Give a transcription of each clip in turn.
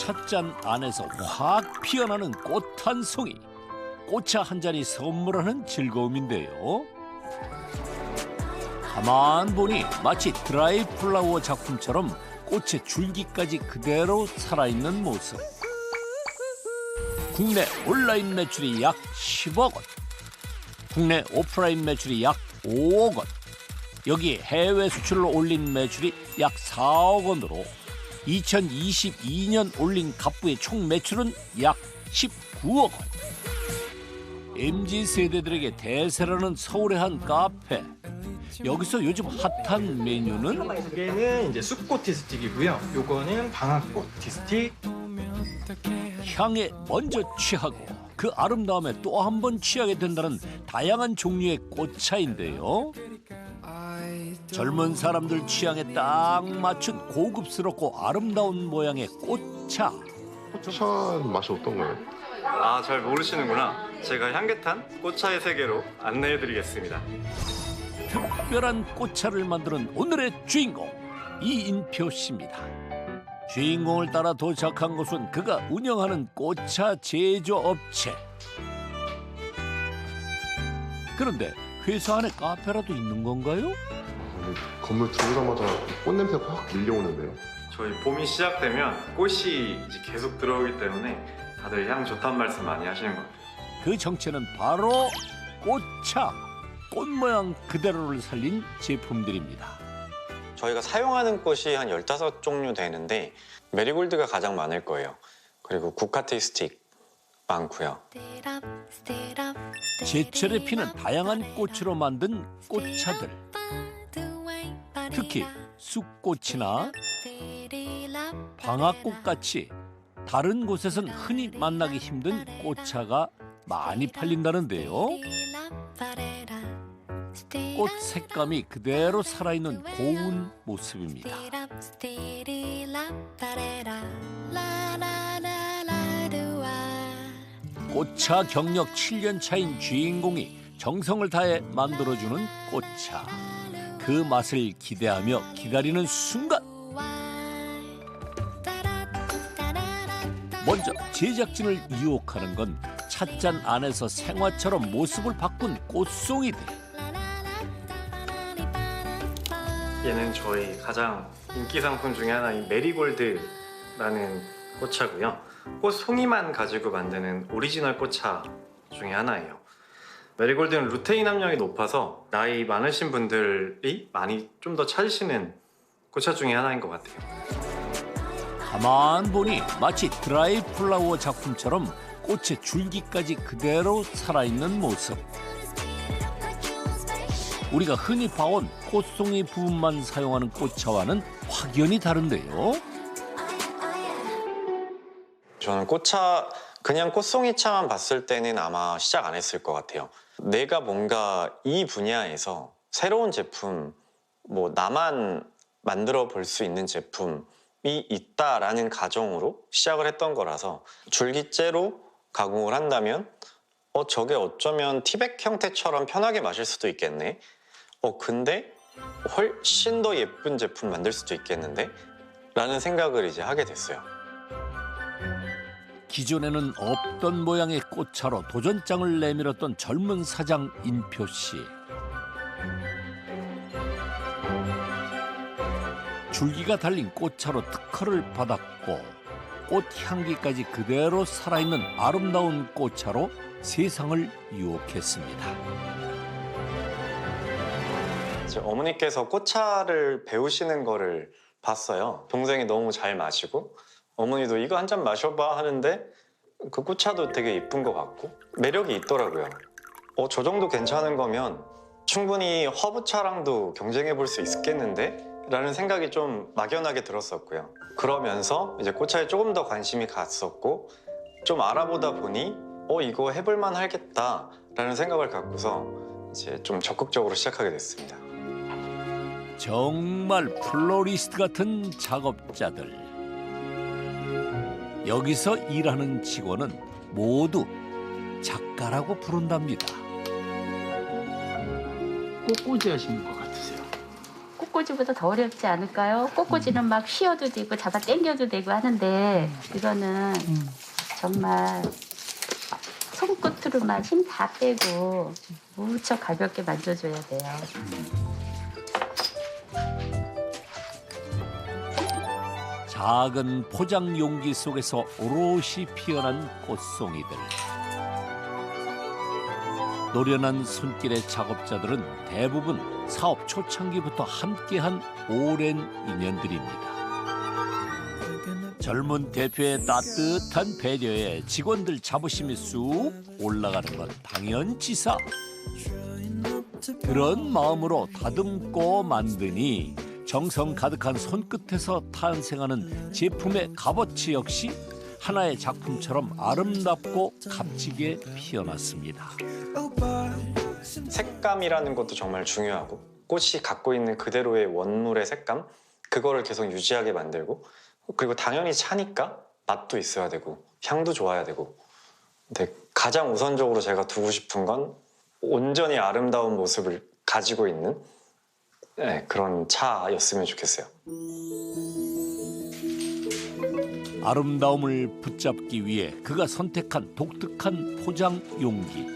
찻잔 안에서 확 피어나는 꽃 한 송이. 꽃차 한 잔이 선물하는 즐거움인데요. 가만 보니 마치 드라이 플라워 작품처럼 꽃의 줄기까지 그대로 살아있는 모습. 국내 온라인 매출이 약 10억 원, 국내 오프라인 매출이 약 5억 원, 여기에 해외 수출로 올린 매출이 약 4억 원으로 2022년 올린 갑부의 총 매출은 약 19억 원. MZ세대들에게 대세라는 서울의 한 카페. 여기서 요즘 핫한 메뉴는 이게는 이제 쑥꽃 티스틱이고요. 요거는 방앗꽃 티스틱. 향에 먼저 취하고 그 아름다움에 또 한 번 취하게 된다는 다양한 종류의 꽃차인데요. 젊은 사람들 취향에 딱 맞춘 고급스럽고 아름다운 모양의 꽃차. 차 맛이 어떤 거예요? 아, 잘 모르시는구나. 제가 향긋한 꽃차의 세계로 안내해드리겠습니다. 특별한 꽃차를 만드는 오늘의 주인공 이인표 씨입니다. 주인공을 따라 도착한 곳은 그가 운영하는 꽃차 제조업체. 그런데 회사 안에 카페라도 있는 건가요? 건물 들어오자마자 꽃 냄새가 확 밀려오는데요. 저희 봄이 시작되면 꽃이 이제 계속 들어오기 때문에 다들 향 좋단 말씀 많이 하시는 것 같아요. 그 정체는 바로 꽃차. 꽃 모양 그대로를 살린 제품들입니다. 저희가 사용하는 꽃이 한 15종류 되는데 메리골드가 가장 많을 거예요. 그리고 국화티스틱 많고요. 제철에 피는 다양한 꽃으로 만든 꽃차들. 특히 쑥꽃이나 방앗꽃같이 다른 곳에선 흔히 만나기 힘든 꽃차가 많이 팔린다는데요. 꽃 색감이 그대로 살아있는 고운 모습입니다. 꽃차 경력 7년 차인 주인공이 정성을 다해 만들어주는 꽃차. 그 맛을 기대하며 기다리는 순간 먼저 제작진을 유혹하는 건 찻잔 안에서 생화처럼 모습을 바꾼 꽃송이들. 얘는 저희 가장 인기 상품 중에 하나인 메리골드라는 꽃차고요. 꽃송이만 가지고 만드는 오리지널 꽃차 중에 하나예요. 메리골드는 루테인 함량이 높아서 나이 많으신 분들이 많이 좀 더 찾으시는 꽃차 중에 하나인 것 같아요. 가만 보니 마치 드라이 플라워 작품처럼 꽃의 줄기까지 그대로 살아있는 모습. 우리가 흔히 봐온 꽃송이 부분만 사용하는 꽃차와는 확연히 다른데요. 저는 꽃차, 그냥 꽃송이차만 봤을 때는 아마 시작 안 했을 것 같아요. 내가 뭔가 이 분야에서 새로운 제품, 뭐 나만 만들어 볼 수 있는 제품이 있다라는 가정으로 시작을 했던 거라서 줄기째로 가공을 한다면 저게 어쩌면 티백 형태처럼 편하게 마실 수도 있겠네. 근데 훨씬 더 예쁜 제품 만들 수도 있겠는데? 라는 생각을 이제 하게 됐어요. 기존에는 없던 모양의 꽃차로 도전장을 내밀었던 젊은 사장 인표 씨. 줄기가 달린 꽃차로 특허를 받았고 꽃 향기까지 그대로 살아있는 아름다운 꽃차로 세상을 유혹했습니다. 제 어머니께서 꽃차를 배우시는 거를 봤어요. 동생이 너무 잘 마시고 어머니도 이거 한 잔 마셔봐 하는데 그 꽃차도 되게 예쁜 것 같고 매력이 있더라고요. 저 정도 괜찮은 거면 충분히 허브차랑도 경쟁해 볼 수 있겠는데? 라는 생각이 좀 막연하게 들었었고요. 그러면서 이제 꽃차에 조금 더 관심이 갔었고 좀 알아보다 보니 이거 해볼만 하겠다 라는 생각을 갖고서 이제 좀 적극적으로 시작하게 됐습니다. 정말 플로리스트 같은 작업자들. 여기서 일하는 직원은 모두 작가라고 부른답니다. 꽃꽂이 하시는 것 같으세요. 꽃꽂이보다 더 어렵지 않을까요? 꽃꽂이는 막 휘어도 되고 잡아 당겨도 되고 하는데 이거는 정말 손끝으로만 힘 다 빼고 무척 가볍게 만져줘야 돼요. 작은 포장 용기 속에서 오롯이 피어난 꽃송이들. 노련한 손길의 작업자들은 대부분 사업 초창기부터 함께한 오랜 인연들입니다. 젊은 대표의 따뜻한 배려에 직원들 자부심이 쑥 올라가는 건 당연지사. 그런 마음으로 다듬고 만드니 정성 가득한 손끝에서 탄생하는 제품의 값어치 역시 하나의 작품처럼 아름답고 값지게 피어났습니다. 색감이라는 것도 정말 중요하고 꽃이 갖고 있는 그대로의 원물의 색감 그거를 계속 유지하게 만들고 그리고 당연히 차니까 맛도 있어야 되고 향도 좋아야 되고 근데 가장 우선적으로 제가 두고 싶은 건 온전히 아름다운 모습을 가지고 있는 그런 차였으면 좋겠어요. 아름다움을 붙잡기 위해 그가 선택한 독특한 포장 용기.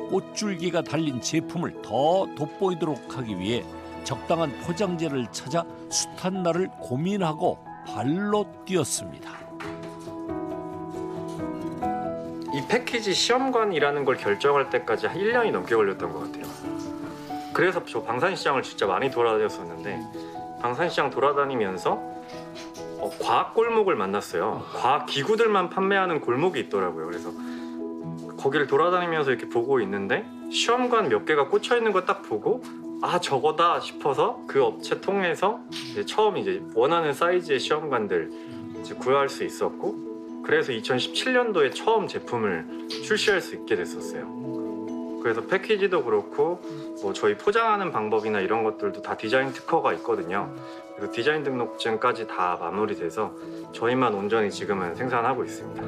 꽃줄기가 달린 제품을 더 돋보이도록 하기 위해 적당한 포장재를 찾아 숱한 날을 고민하고 발로 뛰었습니다. 이 패키지 시험관이라는 걸 결정할 때까지 한 1년이 넘게 걸렸던 것 같아요. 그래서 저 방산시장을 진짜 많이 돌아다녔었는데 방산시장 돌아다니면서 과학 골목을 만났어요. 과학 기구들만 판매하는 골목이 있더라고요. 그래서 거기를 돌아다니면서 이렇게 보고 있는데 시험관 몇 개가 꽂혀 있는 거 딱 보고 아 저거다 싶어서 그 업체 통해서 처음 이제 원하는 사이즈의 시험관들 이제 구할 수 있었고 그래서 2017년도에 처음 제품을 출시할 수 있게 됐었어요. 그래서 패키지도 그렇고 뭐 저희 포장하는 방법이나 이런 것들도 다 디자인 특허가 있거든요. 그래서 디자인 등록증까지 다 마무리돼서 저희만 온전히 지금은 생산하고 있습니다.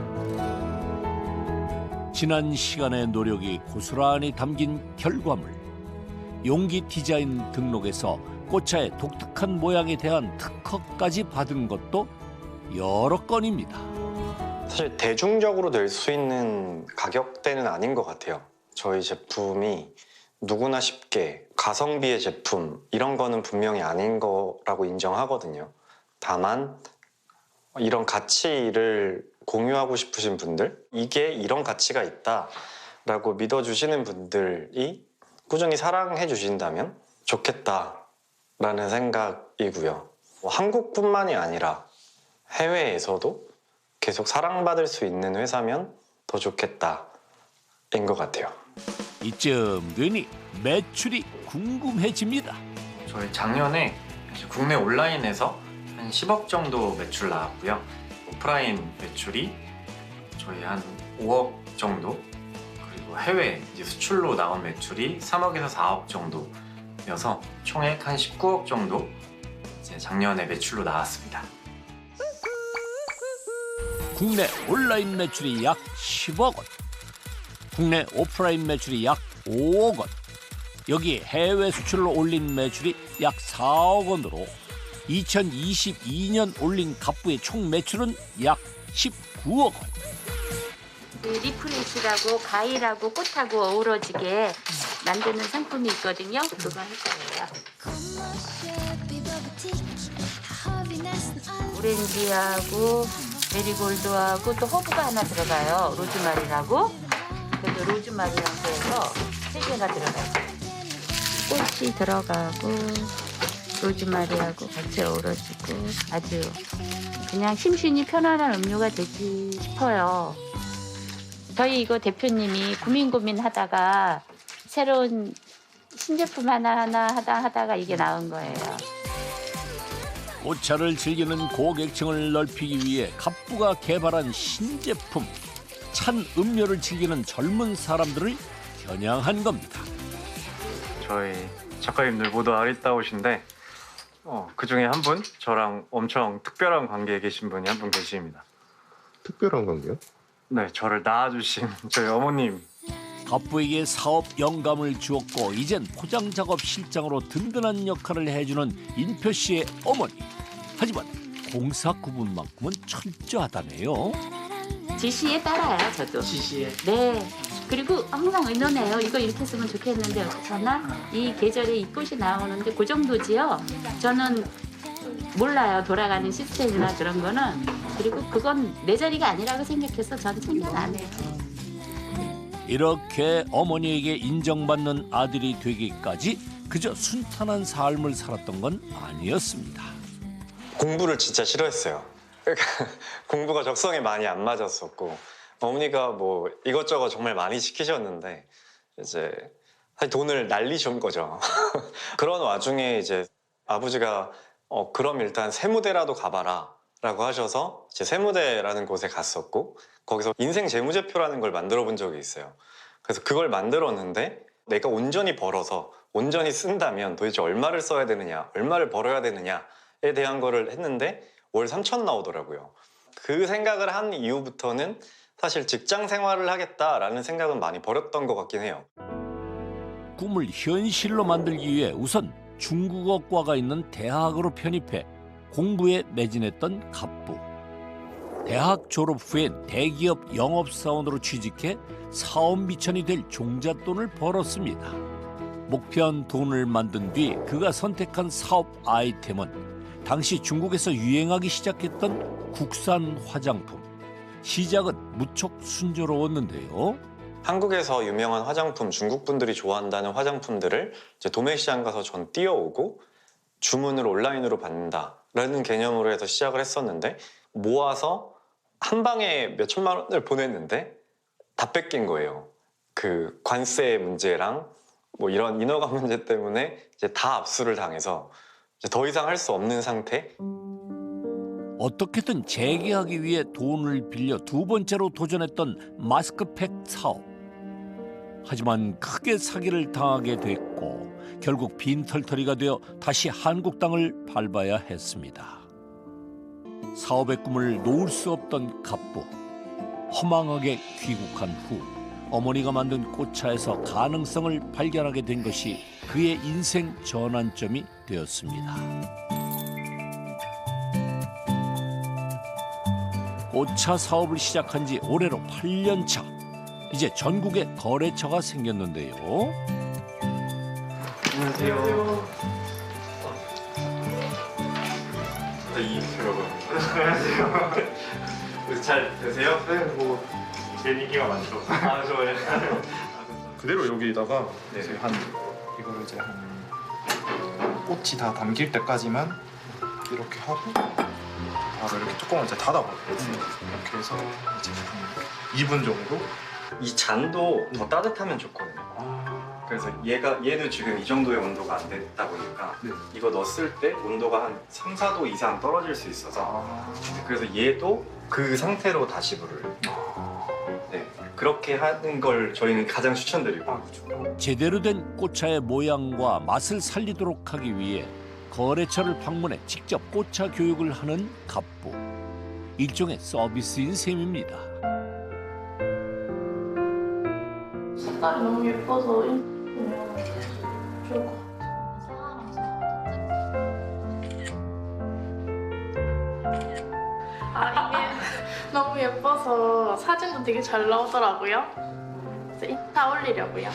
지난 시간의 노력이 고스란히 담긴 결과물. 용기 디자인 등록에서 꽃차의 독특한 모양에 대한 특허까지 받은 것도 여러 건입니다. 사실 대중적으로 낼 수 있는 가격대는 아닌 것 같아요. 저희 제품이 누구나 쉽게 가성비의 제품 이런 거는 분명히 아닌 거라고 인정하거든요. 다만 이런 가치를 공유하고 싶으신 분들 이게 이런 가치가 있다라고 믿어주시는 분들이 꾸준히 사랑해 주신다면 좋겠다라는 생각이고요. 한국뿐만이 아니라 해외에서도 계속 사랑받을 수 있는 회사면 더 좋겠다인 것 같아요. 이쯤 되니 매출이 궁금해집니다. 저희 작년에 국내 온라인에서 한 10억 정도 매출 나왔고요. 오프라인 매출이 저희 한 5억 정도 그리고 해외 이제 수출로 나온 매출이 3억에서 4억 정도여서 총액 한 19억 정도 이제 작년에 매출로 나왔습니다. 국내 온라인 매출이 약 10억 원, 국내 오프라인 매출이 약 5억 원, 여기 해외 수출로 올린 매출이 약 4억 원으로 2022년 올린 갑부의 총 매출은 약 19억 원. 그 리프레시라고 가위라고 꽃하고 어우러지게 만드는 상품이 있거든요. 그거 할 거예요. 오렌지하고 메리골드하고 또 허브가 하나 들어가요. 로즈마리라고. 그래서 로즈마리라고 해서 3개가 들어가요. 꽃이 들어가고 로즈마리하고 같이 어우러지고 아주 그냥 심신이 편안한 음료가 되기 싶어요. 저희 이거 대표님이 고민 하다가 새로운 신제품 하나 하다가 이게 나온 거예요. 꽃차를 즐기는 고객층을 넓히기 위해 갑부가 개발한 신제품. 찬 음료를 즐기는 젊은 사람들을 겨냥한 겁니다. 저희 작가님들 모두 아리따우신데 그중에 한 분 저랑 엄청 특별한 관계에 계신 분이 한 분 계십니다. 특별한 관계요? 네, 저를 낳아주신 저희 어머님 갑부에게 사업 영감을 주었고 이젠 포장 작업 실장으로 든든한 역할을 해주는 인표 씨의 어머니. 하지만 공사 구분만큼은 철저하다네요. 지시에 따라요, 저도. 지시에 네. 그리고 항상 의논해요. 이거 이렇게 했으면 좋겠는데 어떡하나? 이 계절에 이 꽃이 나오는데 그 정도지요. 저는 몰라요. 돌아가는 시스템이나 그런 거는. 그리고 그건 내 자리가 아니라고 생각해서 전 생각 안 해요. 이렇게 어머니에게 인정받는 아들이 되기까지 그저 순탄한 삶을 살았던 건 아니었습니다. 공부를 진짜 싫어했어요. 그러니까 공부가 적성에 많이 안 맞았었고 어머니가 뭐 이것저것 정말 많이 시키셨는데 이제 사실 돈을 날리신 거죠. 그런 와중에 이제 아버지가 그럼 일단 세무대라도 가봐라 라고 하셔서 이제 세무대라는 곳에 갔었고 거기서 인생 재무제표라는 걸 만들어 본 적이 있어요. 그래서 그걸 만들었는데 내가 온전히 벌어서 온전히 쓴다면 도대체 얼마를 써야 되느냐 얼마를 벌어야 되느냐에 대한 거를 했는데 월 3천 나오더라고요. 그 생각을 한 이후부터는 사실 직장 생활을 하겠다라는 생각은 많이 버렸던 것 같긴 해요. 꿈을 현실로 만들기 위해 우선 중국어과가 있는 대학으로 편입해 공부에 매진했던 갑부. 대학 졸업 후엔 대기업 영업사원으로 취직해 사업 미천이 될 종잣돈을 벌었습니다. 목표한 돈을 만든 뒤 그가 선택한 사업 아이템은 당시 중국에서 유행하기 시작했던 국산 화장품. 시작은 무척 순조로웠는데요. 한국에서 유명한 화장품, 중국 분들이 좋아한다는 화장품들을 이제 도매 시장 가서 전 띄워오고 주문을 온라인으로 받는다라는 개념으로 해서 시작을 했었는데 모아서 한 방에 몇 천만 원을 보냈는데 다 뺏긴 거예요. 그 관세 문제랑 뭐 이런 인허가 문제 때문에 이제 다 압수를 당해서 이제 더 이상 할 수 없는 상태. 어떻게든 재개하기 위해 돈을 빌려 두 번째로 도전했던 마스크팩 사업. 하지만 크게 사기를 당하게 됐고 결국 빈털터리가 되어 다시 한국 땅을 밟아야 했습니다. 사업의 꿈을 놓을 수 없던 갑부. 허망하게 귀국한 후 어머니가 만든 꽃차에서 가능성을 발견하게 된 것이 그의 인생 전환점이 되었습니다. 꽃차 사업을 시작한 지 올해로 8년 차. 이제 전국에 거래처가 생겼는데요. 안녕하세요. 이 여러분. 안녕하세요. 잘 되세요? 네, 뭐 제일 인기가 많죠. 아, 좋아요. 그대로 여기다가 네. 이제 이거를 이제 한 꽃이 다 담길 때까지만 이렇게 하고 바로 이렇게 뚜껑을 이제 닫아버려요. 이렇게 해서 이제 한 2분 정도. 이 잔도 더 따뜻하면 좋거든요. 그래서 얘도 지금 이 정도의 온도가 안 됐다 보니까 네. 이거 넣었을 때 온도가 한 3, 4도 이상 떨어질 수 있어서 그래서 얘도 그 상태로 다시 물을 네, 그렇게 하는 걸 저희는 가장 추천드리고 제대로 된 꽃차의 모양과 맛을 살리도록 하기 위해 거래처를 방문해 직접 꽃차 교육을 하는 갑부. 일종의 서비스인 셈입니다. 색깔이 너무 예뻐서 좋을 것 같아요. 이게 너무 예뻐서 사진도 되게 잘 나오더라고요. 그래서 인스타 올리려고요.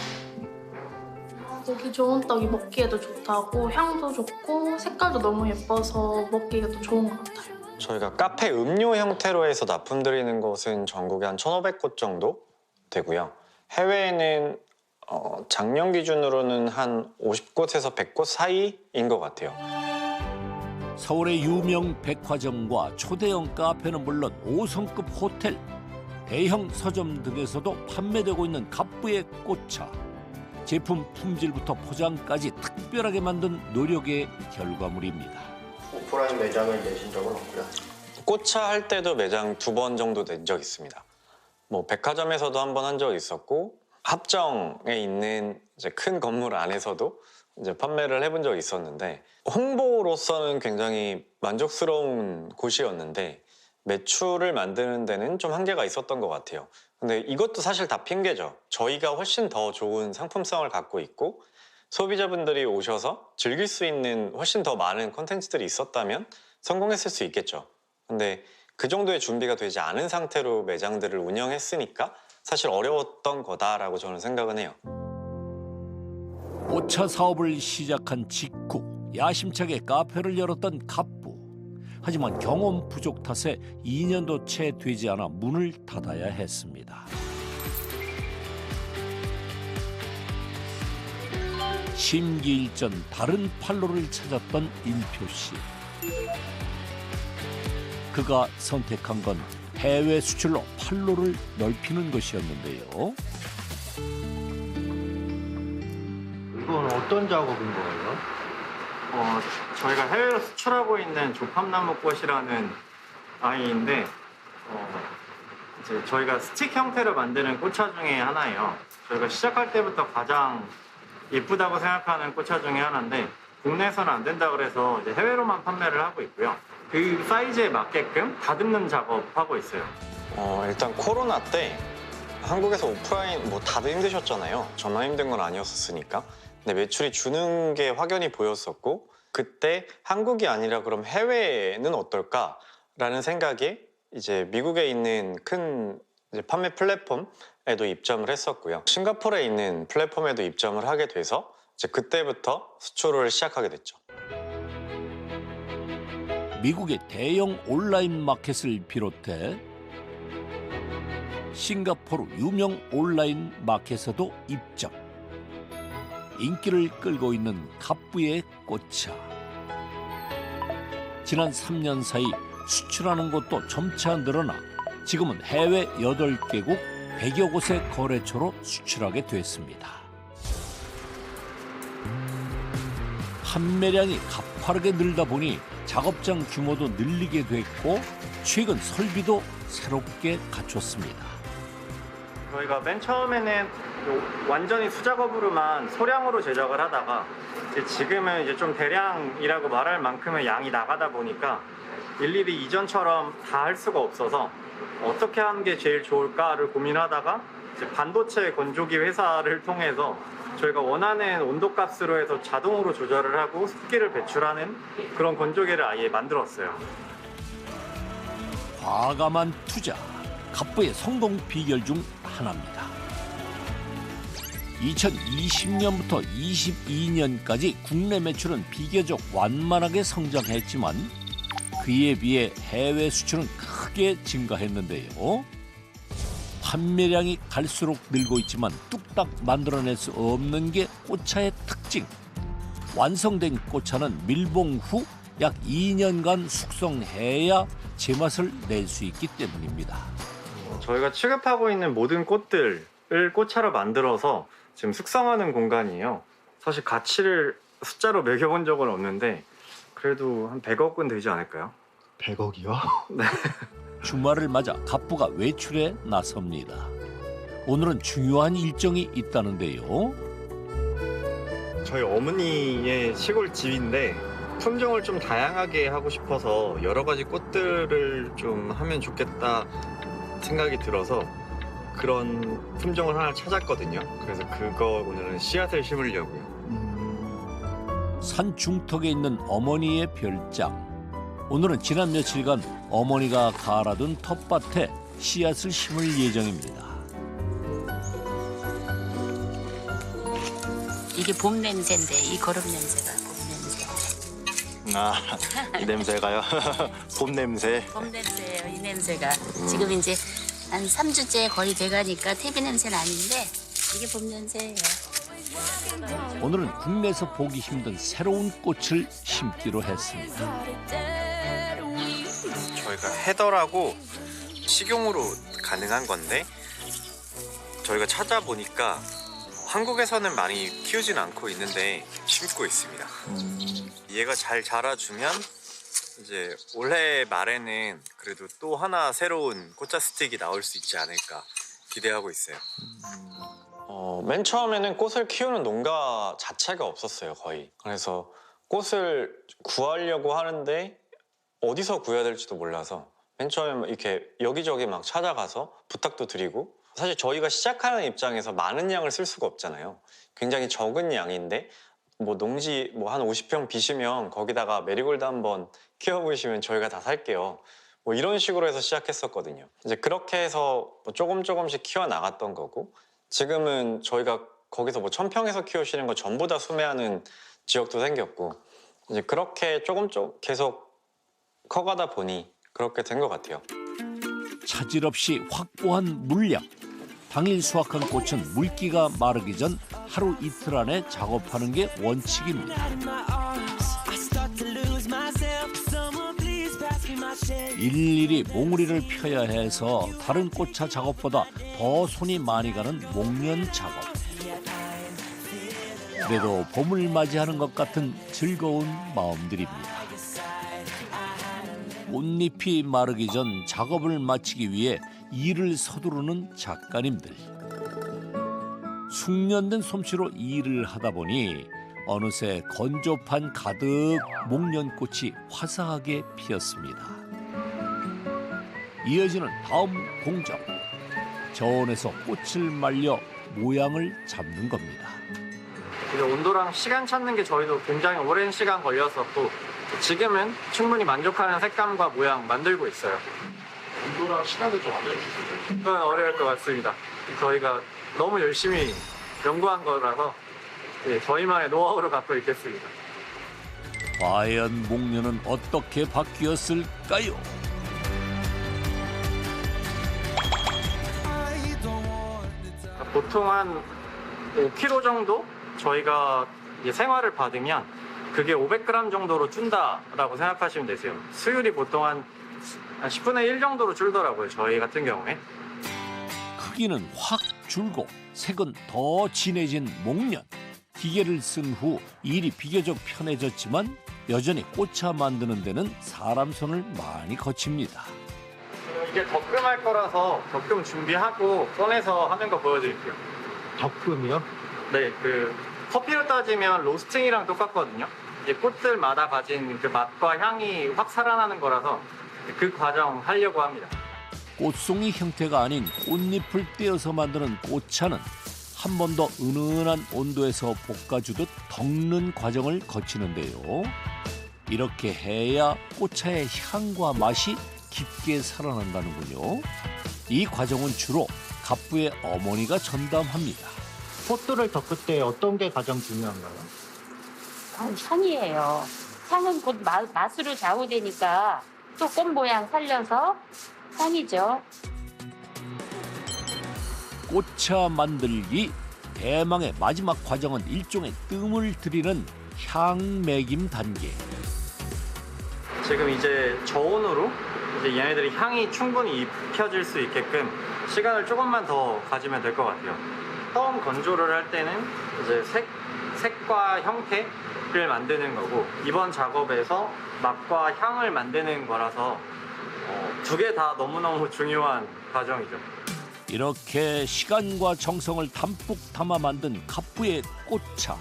여기 좋은 떡이 먹기에도 좋다고 향도 좋고 색깔도 너무 예뻐서 먹기가 더 좋은 것 같아요. 저희가 카페 음료 형태로 해서 납품드리는 곳은 전국에 한 1,500곳 정도 되고요. 해외에는 작년 기준으로는 한 50곳에서 100곳 사이인 것 같아요. 서울의 유명 백화점과 초대형 카페는 물론 5성급 호텔, 대형 서점 등에서도 판매되고 있는 갑부의 꽃차. 제품 품질부터 포장까지 특별하게 만든 노력의 결과물입니다. 오프라인 매장을 내신 적은 없고요. 꽃차 할 때도 매장 2번 정도 낸 적 있습니다. 뭐 백화점에서도 한 번 한 적 있었고 합정에 있는 이제 큰 건물 안에서도 이제 판매를 해본 적이 있었는데 홍보로서는 굉장히 만족스러운 곳이었는데 매출을 만드는 데는 좀 한계가 있었던 것 같아요. 근데 이것도 사실 다 핑계죠. 저희가 훨씬 더 좋은 상품성을 갖고 있고 소비자분들이 오셔서 즐길 수 있는 훨씬 더 많은 콘텐츠들이 있었다면 성공했을 수 있겠죠. 근데 그 정도의 준비가 되지 않은 상태로 매장들을 운영했으니까 사실 어려웠던 거다라고 저는 생각은 해요. 꽃차 사업을 시작한 직후 야심차게 카페를 열었던 갑부. 하지만 경험 부족 탓에 2년도 채 되지 않아 문을 닫아야 했습니다. 심기일전 다른 판로를 찾았던 일표 씨. 그가 선택한 건 해외 수출로 판로를 넓히는 것이었는데요. 이건 어떤 작업인 거예요? 저희가 해외로 수출하고 있는 조팝나무꽃이라는 아이인데 이제 저희가 스틱 형태로 만드는 꽃차 중에 하나예요. 저희가 시작할 때부터 가장 예쁘다고 생각하는 꽃차 중에 하나인데 국내에서는 안 된다 그래서 이제 해외로만 판매를 하고 있고요. 그 사이즈에 맞게끔 다듬는 작업하고 있어요. 일단 코로나 때 한국에서 오프라인 뭐 다들 힘드셨잖아요. 저만 힘든 건 아니었으니까. 근데 매출이 주는 게 확연히 보였었고 그때 한국이 아니라 그럼 해외는 어떨까라는 생각에 이제 미국에 있는 큰 이제 판매 플랫폼에도 입점을 했었고요. 싱가포르에 있는 플랫폼에도 입점을 하게 돼서 이제 그때부터 수출을 시작하게 됐죠. 미국의 대형 온라인 마켓을 비롯해 싱가포르 유명 온라인 마켓에도 입점. 인기를 끌고 있는 갑부의 꽃차. 지난 3년 사이 수출하는 곳도 점차 늘어나 지금은 해외 8개국 100여 곳의 거래처로 수출하게 됐습니다. 판매량이 가파르게 늘다 보니 작업장 규모도 늘리게 됐고 최근 설비도 새롭게 갖췄습니다. 저희가 맨 처음에는 완전히 수작업으로만 소량으로 제작을 하다가 지금은 이제 좀 대량이라고 말할 만큼의 양이 나가다 보니까 일일이 이전처럼 다 할 수가 없어서 어떻게 하는 게 제일 좋을까를 고민하다가 이제 반도체 건조기 회사를 통해서 저희가 원하는 온도값으로 해서 자동으로 조절을 하고 습기를 배출하는 그런 건조기를 아예 만들었어요. 과감한 투자, 갑부의 성공 비결 중 하나입니다. 2020년부터 22년까지 국내 매출은 비교적 완만하게 성장했지만 그에 비해 해외 수출은 크게 증가했는데요. 판매량이 갈수록 늘고 있지만 뚝딱 만들어낼 수 없는 게 꽃차의 특징. 완성된 꽃차는 밀봉 후 약 2년간 숙성해야 제맛을 낼 수 있기 때문입니다. 저희가 취급하고 있는 모든 꽃들을 꽃차로 만들어서 지금 숙성하는 공간이에요. 사실 가치를 숫자로 매겨본 적은 없는데 그래도 한 100억은 되지 않을까요? 100억이요? 네. 주말을 맞아 갑부가 외출에 나섭니다. 오늘은 중요한 일정이 있다는데요. 저희 어머니의 시골 집인데 품종을 좀 다양하게 하고 싶어서 여러 가지 꽃들을 좀 하면 좋겠다 생각이 들어서 그런 품종을 하나 찾았거든요. 그래서 그거 오늘은 씨앗을 심으려고요. 산 중턱에 있는 어머니의 별장. 오늘은 지난 며칠간 어머니가 갈아둔 텃밭에 씨앗을 심을 예정입니다. 이게 봄 냄새인데 이 거름 냄새가 봄 냄새. 이 냄새가요? 봄 냄새. 봄 냄새예요. 이 냄새가 지금 이제 한 3주째 거의 돼가니까 퇴비 냄새는 아닌데 이게 봄 냄새예요. 오늘은 국내에서 보기 힘든 새로운 꽃을 심기로 했습니다. 저희가 헤더라고 식용으로 가능한 건데 저희가 찾아보니까 한국에서는 많이 키우진 않고 있는데 심고 있습니다. 얘가 잘 자라주면 이제 올해 말에는 그래도 또 하나 새로운 꽃차 스틱이 나올 수 있지 않을까 기대하고 있어요. 맨 처음에는 꽃을 키우는 농가 자체가 없었어요, 거의. 그래서 꽃을 구하려고 하는데 어디서 구해야 될지도 몰라서 맨 처음에 이렇게 여기저기 막 찾아가서 부탁도 드리고, 사실 저희가 시작하는 입장에서 많은 양을 쓸 수가 없잖아요. 굉장히 적은 양인데 뭐 농지 뭐 한 50평 비시면 거기다가 메리골드 한번 키워보시면 저희가 다 살게요. 뭐 이런 식으로 해서 시작했었거든요. 이제 그렇게 해서 뭐 조금씩 키워 나갔던 거고, 지금은 저희가 거기서 뭐 1000평에서 키우시는 거 전부 다 수매하는 지역도 생겼고, 이제 그렇게 조금 계속 커가다 보니 그렇게 된 것 같아요. 차질 없이 확보한 물량. 당일 수확한 꽃은 물기가 마르기 전 하루 이틀 안에 작업하는 게 원칙입니다. 일일이 몽우리를 펴야 해서 다른 꽃차 작업보다 더 손이 많이 가는 목련 작업. 그래도 봄을 맞이하는 것 같은 즐거운 마음들입니다. 꽃잎이 마르기 전 작업을 마치기 위해 일을 서두르는 작가님들. 숙련된 솜씨로 일을 하다 보니 어느새 건조판 가득 목련꽃이 화사하게 피었습니다. 이어지는 다음 공정. 저온에서 꽃을 말려 모양을 잡는 겁니다. 이제 온도랑 시간 찾는 게 저희도 굉장히 오랜 시간 걸렸었고, 지금은 충분히 만족하는 색감과 모양 만들고 있어요. 온도랑 시간을 좀 알려주실 수 있어요? 그건 어려울 것 같습니다. 저희가 너무 열심히 연구한 거라서 저희만의 노하우를 갖고 있겠습니다. 과연 목련은 어떻게 바뀌었을까요? 보통 한 5kg 정도 저희가 이제 생화를 받으면 그게 500g 정도로 준다라고 생각하시면 되세요. 수율이 보통 한 10분의 1 정도로 줄더라고요, 저희 같은 경우에. 크기는 확 줄고 색은 더 진해진 목련. 기계를 쓴 후 일이 비교적 편해졌지만 여전히 꽃차 만드는 데는 사람 손을 많이 거칩니다. 이게 덕금할 거라서 덕금 준비하고 꺼내서 하는 거 보여드릴게요. 덕금이요? 네, 그 커피로 따지면 로스팅이랑 똑같거든요. 이제 꽃들마다 가진 그 맛과 향이 확 살아나는 거라서 그 과정 하려고 합니다. 꽃송이 형태가 아닌 꽃잎을 떼어서 만드는 꽃차는 한 번 더 은은한 온도에서 볶아주듯 덮는 과정을 거치는데요. 이렇게 해야 꽃차의 향과 맛이 깊게 살아난다는군요. 이 과정은 주로 갑부의 어머니가 전담합니다. 꽃들을 덮을 때 어떤 게 가장 중요한가요? 향이에요. 향은 곧 맛으로 좌우되니까 또 꽃 모양 살려서 향이죠. 꽃차 만들기 대망의 마지막 과정은 일종의 뜸을 들이는 향매김 단계. 지금 이제 저온으로 이제 얘네들이 향이 충분히 입혀질 수 있게끔 시간을 조금만 더 가지면 될 것 같아요. 처음 건조를 할 때는 이제 색과 형태를 만드는 거고, 이번 작업에서 맛과 향을 만드는 거라서 두 개 다 너무너무 중요한 과정이죠. 이렇게 시간과 정성을 담뿍 담아 만든 갑부의 꽃차.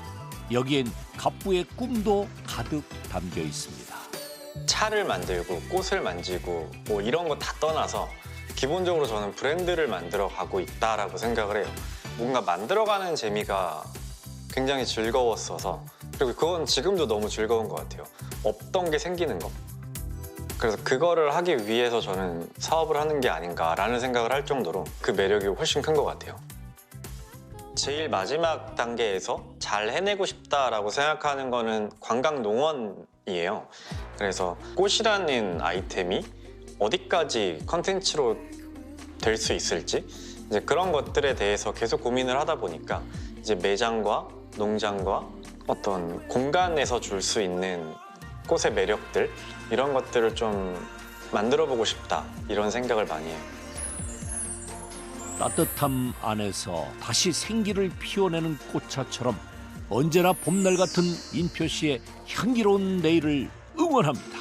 여기엔 갑부의 꿈도 가득 담겨 있습니다. 차를 만들고 꽃을 만지고 뭐 이런 거 다 떠나서 기본적으로 저는 브랜드를 만들어 가고 있다라고 생각을 해요. 뭔가 만들어가는 재미가 굉장히 즐거웠어서, 그리고 그건 지금도 너무 즐거운 것 같아요. 없던 게 생기는 거. 그래서 그거를 하기 위해서 저는 사업을 하는 게 아닌가라는 생각을 할 정도로 그 매력이 훨씬 큰 것 같아요. 제일 마지막 단계에서 잘 해내고 싶다라고 생각하는 거는 관광농원이에요. 그래서 꽃이라는 아이템이 어디까지 컨텐츠로 될 수 있을지, 이제 그런 것들에 대해서 계속 고민을 하다 보니까 이제 매장과 농장과 어떤 공간에서 줄 수 있는 꽃의 매력들, 이런 것들을 좀 만들어보고 싶다, 이런 생각을 많이 해요. 따뜻함 안에서 다시 생기를 피워내는 꽃차처럼 언제나 봄날 같은 인표시의 향기로운 내일을 응원합니다.